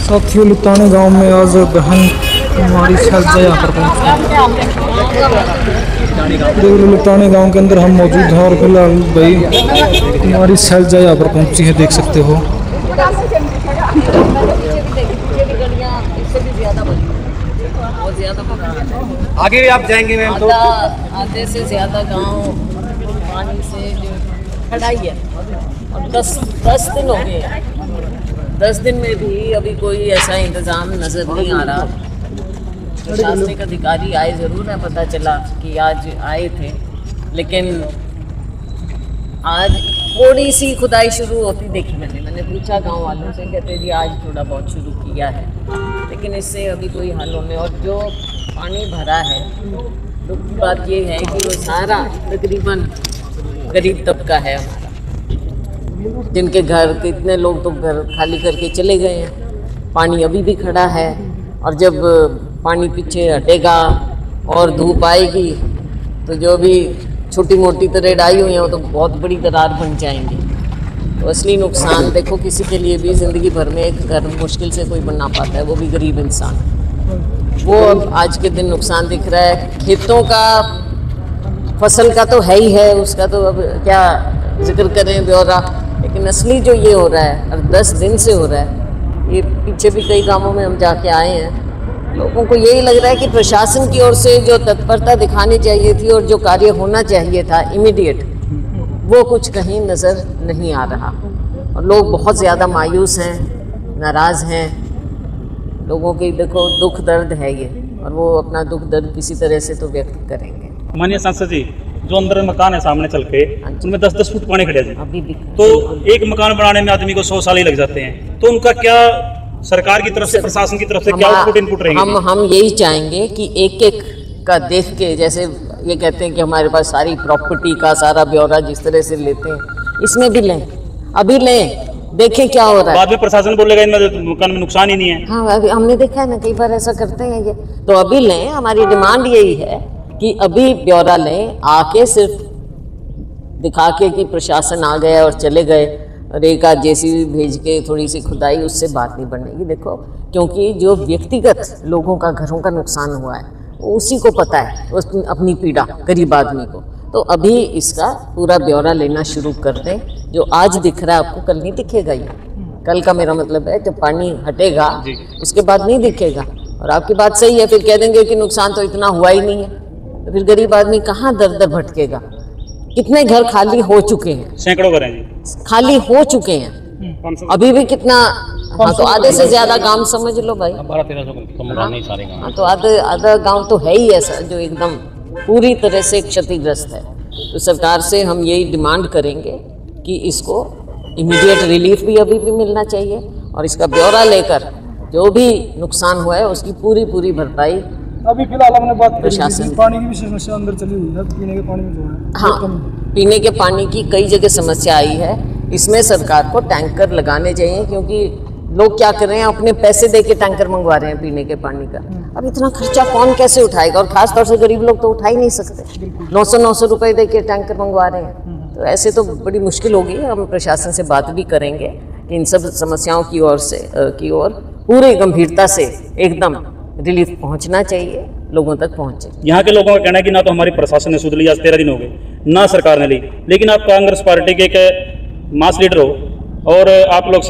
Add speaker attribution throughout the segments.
Speaker 1: साथियों, लितानी गांव में आज बहन हमारी शैलजा यहाँ पर पहुँची। देख लो, लितानी गांव के अंदर हम मौजूद हैं और फिलहाल भाई हमारी शैलजा यहाँ पर पहुँची है, देख सकते हो।
Speaker 2: आगे भी आप जाएंगे मैम तो
Speaker 3: आधे से ज्यादा गांव पानी से जो खड़ा ही है और 10 दिन हो गए हैं। 10 दिन में भी अभी कोई ऐसा इंतजाम नजर नहीं आ रहा। प्रशासनिक अधिकारी आए जरूर है, पता चला कि आज आए थे, लेकिन आज थोड़ी सी खुदाई शुरू होती देखी मैंने पूछा गांव वालों से, कहते जी आज थोड़ा बहुत शुरू किया है, लेकिन इससे अभी कोई हल होने। और जो पानी भरा है, दुख की बात ये है कि वो सारा तकरीबन गरीब तबका है हमारा, जिनके घर कितने लोग तो घर खाली करके चले गए हैं। पानी अभी भी खड़ा है और जब पानी पीछे हटेगा और धूप आएगी तो जो भी छोटी मोटी तरह आई हुई हैं तो बहुत बड़ी दरार बन जाएंगी। तो असली नुकसान देखो, किसी के लिए भी ज़िंदगी भर में एक घर मुश्किल से कोई बना पाता है, वो भी गरीब इंसान। वो अब आज के दिन नुकसान दिख रहा है। खेतों का, फसल का तो है ही है, उसका तो अब क्या जिक्र करें ब्यौरा, लेकिन असली जो ये हो रहा है और 10 दिन से हो रहा है, ये पीछे भी कई गाँवों में हम जाके आए हैं, लोगों को यही लग रहा है कि प्रशासन की ओर से जो तत्परता दिखानी चाहिए थी और जो कार्य होना चाहिए था इमीडिएट, वो कुछ कहीं नज़र नहीं आ रहा। और लोग बहुत ज़्यादा मायूस हैं, नाराज़ हैं। लोगों की देखो दुख दर्द है ये, और वो अपना दुख दर्द किसी तरह से तो व्यक्त करेंगे।
Speaker 4: माननीय सांसद जी, जो अंदर मकान है सामने चल के, उनमें 10-10 फुट पानी खड़े हैं
Speaker 3: अभी भी,
Speaker 4: तो एक मकान बनाने में आदमी को 100 साल ही लग जाते हैं। तो उनका क्या सरकार की तरफ से, प्रशासन की तरफ से क्या आउटपुट इनपुट रहेंगे?
Speaker 3: हम यही चाहेंगे कि एक एक का देख के, जैसे ये कहते हैं कि हमारे पास सारी प्रॉपर्टी का सारा ब्यौरा जिस तरह से लेते हैं, इसमें भी लें, अभी लें, देखें क्या हो रहा है।
Speaker 4: बाद में प्रशासन बोलेगा इनमें मकान में नुकसान ही नहीं है।
Speaker 3: हाँ, अभी हमने देखा है ना, कई बार ऐसा करते हैं ये। तो अभी लें, हमारी डिमांड यही है कि अभी ब्यौरा लें, आके सिर्फ दिखा के कि प्रशासन आ गया और चले गए और एक आध जेसीबी भेज के थोड़ी सी खुदाई, उससे बात नहीं बनेगी। देखो, क्योंकि जो व्यक्तिगत लोगों का घरों का नुकसान हुआ है उसी को पता है, उस अपनी पीड़ा गरीब आदमी को। तो अभी इसका पूरा ब्यौरा लेना शुरू कर दें। जो आज दिख रहा है आपको कल नहीं दिखेगा। ये कल का मेरा मतलब है, जब पानी हटेगा उसके बाद नहीं दिखेगा। और आपकी बात सही है, फिर कह देंगे कि नुकसान तो इतना हुआ ही नहीं है, तो फिर गरीब आदमी कहाँ दर दर भटकेगा। कितने घर खाली हो चुके हैं,
Speaker 4: सैकड़ों घर हैं
Speaker 3: खाली हो चुके हैं, अभी भी कितना। हाँ, तो आधे से ज्यादा गांव समझ लो भाई,
Speaker 4: 12-13 नहीं सारे गाँव।
Speaker 3: हाँ, तो आधा गांव तो है ही ऐसा जो एकदम पूरी तरह से क्षतिग्रस्त है। तो सरकार से हम यही डिमांड करेंगे कि इसको इमीडिएट रिलीफ भी अभी भी मिलना चाहिए, और इसका ब्यौरा लेकर जो भी नुकसान हुआ है उसकी पूरी भरपाई।
Speaker 1: अभी फिलहाल हमने बात
Speaker 3: प्रशासन,
Speaker 1: पानी की भी समस्या अंदर चली हुई है, पीने के पानी में जो है।
Speaker 3: हाँ, पीने के पानी की कई जगह समस्या आई है। इसमें सरकार को टैंकर लगाने चाहिए, क्योंकि लोग क्या कर रहे हैं, अपने पैसे दे के टैंकर मंगवा रहे हैं पीने के पानी का। अब इतना खर्चा कौन कैसे उठाएगा, और खास तौर से गरीब लोग तो उठा ही नहीं सकते। 900 रुपए दे के टैंकर मंगवा रहे हैं, तो ऐसे तो बड़ी मुश्किल होगी। हम प्रशासन से बात भी करेंगे कि इन सब समस्याओं की ओर पूरी गंभीरता से एकदम रिलीफ पहुंचना चाहिए, लोगों तक पहुंचे।
Speaker 4: यहाँ के लोगों का कहना है कि ना तो हमारी प्रशासन ने सुध ली, आज 13 दिन हो गए, ना सरकार ने ली। लेकिन आप कांग्रेस पार्टी के एक मास लीडर हो और आप लोग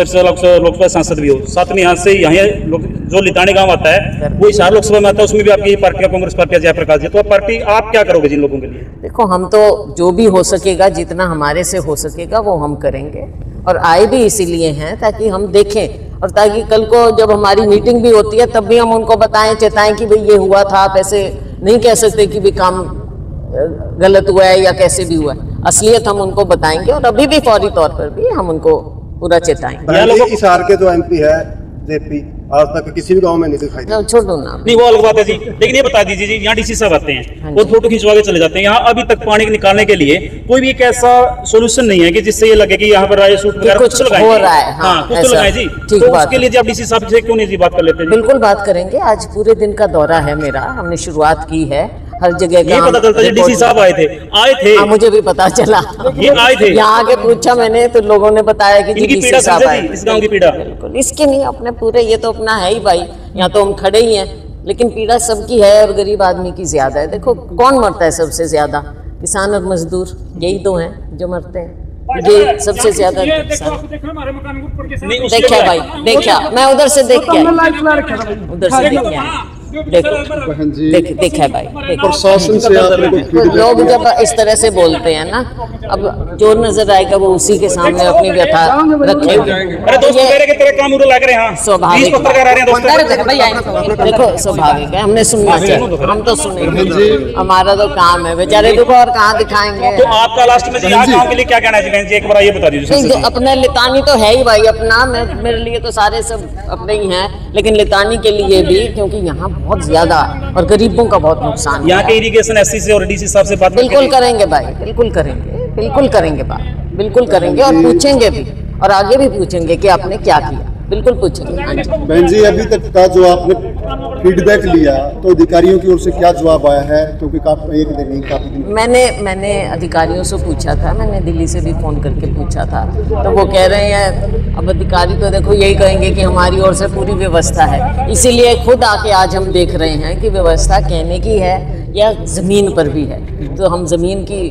Speaker 4: लोकसभा सांसद भी हो, साथ में यहाँ से जो लितानी गांव आता है वो हिसार लोकसभा में आता है, उसमें भी आपकी पार्टी का कांग्रेस पार्टी जयप्रकाश जी। तो पार्टी आप क्या करोगे जिन लोगों के लिए?
Speaker 3: देखो, हम तो जो भी हो सकेगा, जितना हमारे से हो सकेगा वो हम करेंगे, और आए भी इसीलिए हैं ताकि हम देखें, और ताकि कल को जब हमारी मीटिंग भी होती है तब भी हम उनको बताएं, चेताएं कि भाई ये हुआ था। आप ऐसे नहीं कह सकते कि भी काम गलत हुआ है या कैसे भी हुआ है। असलियत हम उनको बताएंगे, और अभी भी फौरी तौर पर भी हम उनको पूरा चेताएंगे।
Speaker 5: हिसार के जो MP है जेपी, आज तक किसी भी गांव में नहीं दिखाई दिया।
Speaker 3: छोड़ दो ना,
Speaker 4: नहीं, वो अलग बात है जी। लेकिन ये बता दीजिए जी, यहाँ डीसी साहब आते हैं और फोटो खिंचवा के चले जाते हैं। यहाँ अभी तक पानी निकालने के लिए कोई भी एक ऐसा सोल्यूशन नहीं है कि जिससे ये लगे कि यहाँ पर राय सूट वगैरह
Speaker 3: कुछ हो रहा है।
Speaker 4: हाँ, कुछ तो लगाए जी। तो उसके लिए आप डीसी साहब से क्यों नहीं जी बात कर लेते हैं?
Speaker 3: बिल्कुल बात करेंगे। आज पूरे दिन का दौरा है मेरा, हमने शुरुआत की है। हर जगह
Speaker 4: ये पता चलता है डीसी साहब आए थे।
Speaker 3: हाँ, मुझे भी पता चला,
Speaker 4: ये आए थे,
Speaker 3: यहाँ आके पूछा मैंने तो लोगों ने बताया कि
Speaker 4: इनकी पीड़ा समझे थी, इस गांव की पीड़ा।
Speaker 3: बिल्कुल, इसकी नहीं, अपने पूरे, ये तो अपना है ही भाई, यहाँ तो हम खड़े ही हैं, लेकिन पीड़ा सबकी है और गरीब आदमी की ज्यादा है। देखो कौन मरता है सबसे ज्यादा? किसान और मजदूर, यही तो हैं जो मरते हैं, ये सबसे ज्यादा। देखा भाई, देखा, मैं उधर से देख के आई, उधर से देख के आई, देखो देखा है भाई, देखो
Speaker 5: प्रशासन से आपने कोई
Speaker 3: लोग जब इस तरह से बोलते हैं ना, अब जो नजर आएगा वो उसी के सामने अपनी व्यथा रखेगा।
Speaker 4: अरे दोस्त कह रहे कि तेरे काम उधर लग रहे हैं,
Speaker 3: स्वाभाविक,
Speaker 4: पत्रकार आ रहे हैं दोस्त,
Speaker 3: देखो स्वाभाविक है, हमने सुनना चाहिए, हम तो सुनेंगे, हमारा तो काम है बेचारे, देखो और कहाँ दिखाएंगे।
Speaker 4: तो आपका लास्ट में यहाँ गाँव के लिए क्या कहना है जी, एक बार ये बता दीजिए।
Speaker 3: अपने लितानी तो है ही भाई अपना, मेरे लिए तो सारे सब अपने ही हैं, लेकिन लितानी के लिए भी, क्योंकि यहाँ बहुत ज्यादा और गरीबों का बहुत नुकसान है।
Speaker 4: यहाँ के इरिगेशन एससी से और डीसी साहब से बात
Speaker 3: बिल्कुल करेंगे भाई, बिल्कुल करेंगे, बिल्कुल करेंगे बात, बिल्कुल करेंगे और पूछेंगे भी, और आगे भी पूछेंगे कि आपने क्या किया, बिल्कुल पूछेंगे। हाँ जी
Speaker 5: बहन जी, अभी तक का जो आपने फीडबैक लिया तो अधिकारियों की ओर से क्या जवाब आया है? क्योंकि काफी एक दिन नहीं, काफी दिन
Speaker 3: मैंने अधिकारियों से पूछा था, मैंने दिल्ली से भी फ़ोन करके पूछा था, तो वो कह रहे हैं, अब अधिकारी तो देखो यही कहेंगे कि हमारी ओर से पूरी व्यवस्था है, इसीलिए खुद आके आज हम देख रहे हैं कि व्यवस्था कहने की है या ज़मीन पर भी है। तो हम ज़मीन की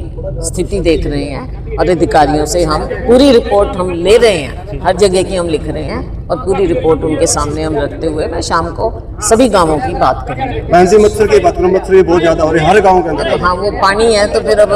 Speaker 3: स्थिति देख रहे हैं और अधिकारियों से हम पूरी रिपोर्ट हम ले रहे हैं, हर जगह की हम लिख रहे हैं और पूरी रिपोर्ट उनके सामने हम रखते हुए मैं शाम को सभी गांवों की बात करूँगी।
Speaker 5: बहन जी, मच्छर की बात करें, मच्छर बहुत ज़्यादा हो रहे हैं हर गाँव के अंदर।
Speaker 3: हाँ, वो पानी है तो फिर अब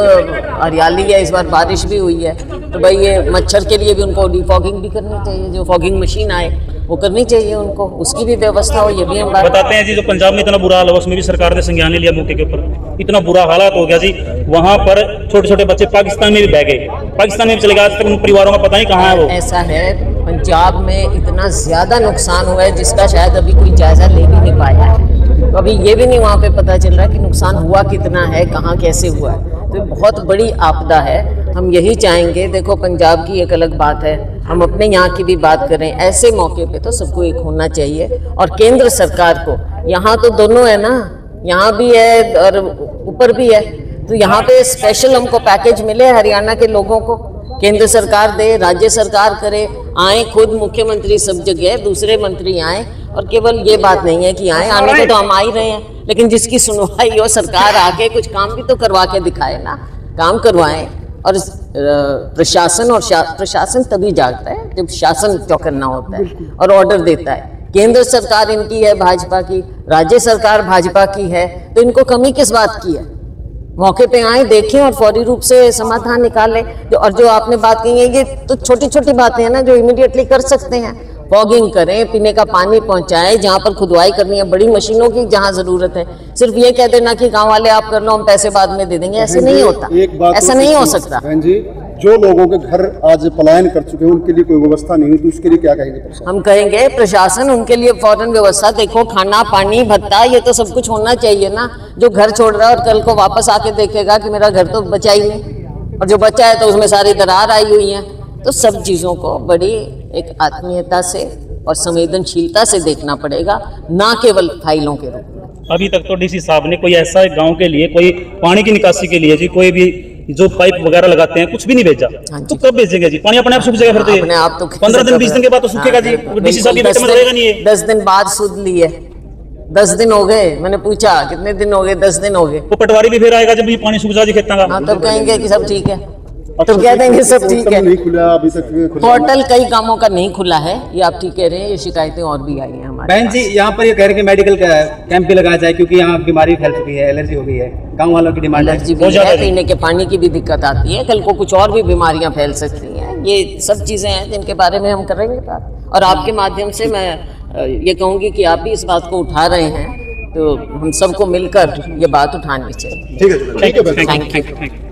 Speaker 3: हरियाली है, इस बार बारिश भी हुई है, तो भाई ये मच्छर के लिए भी उनको डिफॉगिंग भी करनी चाहिए, जो फॉगिंग मशीन आए वो करनी चाहिए उनको, उसकी भी व्यवस्था हो, ये भी हम
Speaker 4: बताते हैं जी। जो पंजाब में इतना बुरा हाल हुआ, उसमें भी सरकार ने संज्ञान लिया मौके के ऊपर, इतना बुरा हालात हो गया जी, वहाँ पर छोटे छोटे बच्चे पाकिस्तान में भी बह गए, पाकिस्तान में भी चले गए, आज तक उन परिवारों का पता नहीं कहाँ है वो।
Speaker 3: ऐसा है, पंजाब में इतना ज्यादा नुकसान हुआ है जिसका शायद अभी कोई जायजा ले भी नहीं पाया है, तो अभी ये भी नहीं वहाँ पे पता चल रहा कि नुकसान हुआ कितना है, कहाँ कैसे हुआ है, तो ये बहुत बड़ी आपदा है। हम यही चाहेंगे, देखो पंजाब की एक अलग बात है, हम अपने यहाँ की भी बात करें, ऐसे मौके पे तो सबको एक होना चाहिए, और केंद्र सरकार को, यहाँ तो दोनों है ना, यहाँ भी है और ऊपर भी है, तो यहाँ पे स्पेशल हमको पैकेज मिले हरियाणा के लोगों को, केंद्र सरकार दे, राज्य सरकार करे, आए खुद मुख्यमंत्री सब जगह, दूसरे मंत्री आए, और केवल ये बात नहीं है कि आने को तो हम आ ही रहे हैं, लेकिन जिसकी सुनवाई हो, सरकार आके कुछ काम भी तो करवा के दिखाए ना, काम करवाएं। और प्रशासन, और प्रशासन तभी जागता है जब शासन चौकन्ना होता है और ऑर्डर देता है। केंद्र सरकार इनकी है भाजपा की, राज्य सरकार भाजपा की है, तो इनको कमी किस बात की है? मौके पे आए, देखें और फौरी रूप से समाधान निकालें। और जो आपने बात कही है, ये तो छोटी छोटी बातें हैं ना जो इमीडिएटली कर सकते हैं, फॉगिंग करें, पीने का पानी पहुंचाएं, जहां पर खुदवाई करनी है बड़ी मशीनों की जहां जरूरत है, सिर्फ ये कह देना कि गांव वाले आप कर लो, हम पैसे बाद में दे देंगे, ऐसे नहीं होता, ऐसा नहीं हो सकता।
Speaker 5: जी, जो लोगों के घर आज पलायन कर चुके हैं उनके लिए कोई व्यवस्था नहीं हुई, तो उसके लिए क्या कहेंगे?
Speaker 3: हम कहेंगे प्रशासन उनके लिए फौरन व्यवस्था, देखो खाना पानी भत्ता ये तो सब कुछ होना चाहिए ना, जो घर छोड़ रहा है और कल को वापस आके देखेगा कि मेरा घर तो बचा ही नहीं, और जो बचा है तो उसमें सारी दरार आई हुई है, तो सब चीज़ों को बड़ी एक आत्मीयता से और संवेदनशीलता से देखना पड़ेगा, ना केवल फाइलों के रूप में।
Speaker 4: अभी तक तो डीसी साहब ने कोई ऐसा गांव के लिए, कोई पानी की निकासी के लिए जी, कोई भी जो पाइप वगैरह लगाते हैं, कुछ भी नहीं भेजा, तो कब भेजेंगे जी? पानी अपने आप सूख जाएगा फिर तो,
Speaker 3: अपने आप तो
Speaker 4: 15 दिन 20 दिन के बाद तो सूखेगा जी, डीसी साहब की बेटे में रहेगा नहीं ये।
Speaker 3: 10 दिन बाद सुध ली है, 10 दिन हो गए, मैंने पूछा कितने दिन हो गए, 10 दिन हो गए।
Speaker 4: वो पटवारी भी फिर आएगा जब ये पानी सूख जाए खेतों का,
Speaker 3: हाँ तब कहेंगे कि सब ठीक है, तो कह देंगे सब ठीक है।
Speaker 5: नहीं खुला अभी तक,
Speaker 3: पोर्टल कई कामों का नहीं खुला है, ये आप ठीक कह रहे हैं, ये शिकायतें और भी आई हैं हमारे।
Speaker 2: बहन जी, यहाँ पर ये कह रहे हैं कि मेडिकल का कैंप भी लगाया जाए, क्योंकि यहाँ बीमारी फैल चुकी है, एलर्जी हो गई है, गांव वालों की डिमांड
Speaker 3: एलर्जी भी है, पीने के पानी की भी दिक्कत आती है, कल को कुछ और भी बीमारियां फैल सकती हैं, ये सब चीज़ें हैं जिनके बारे में हम करेंगे बात, और आपके माध्यम से मैं ये कहूँगी कि आप भी इस बात को उठा रहे हैं, तो हम सबको मिलकर ये बात उठानी चाहिए।
Speaker 5: ठीक है,
Speaker 3: थैंक यू।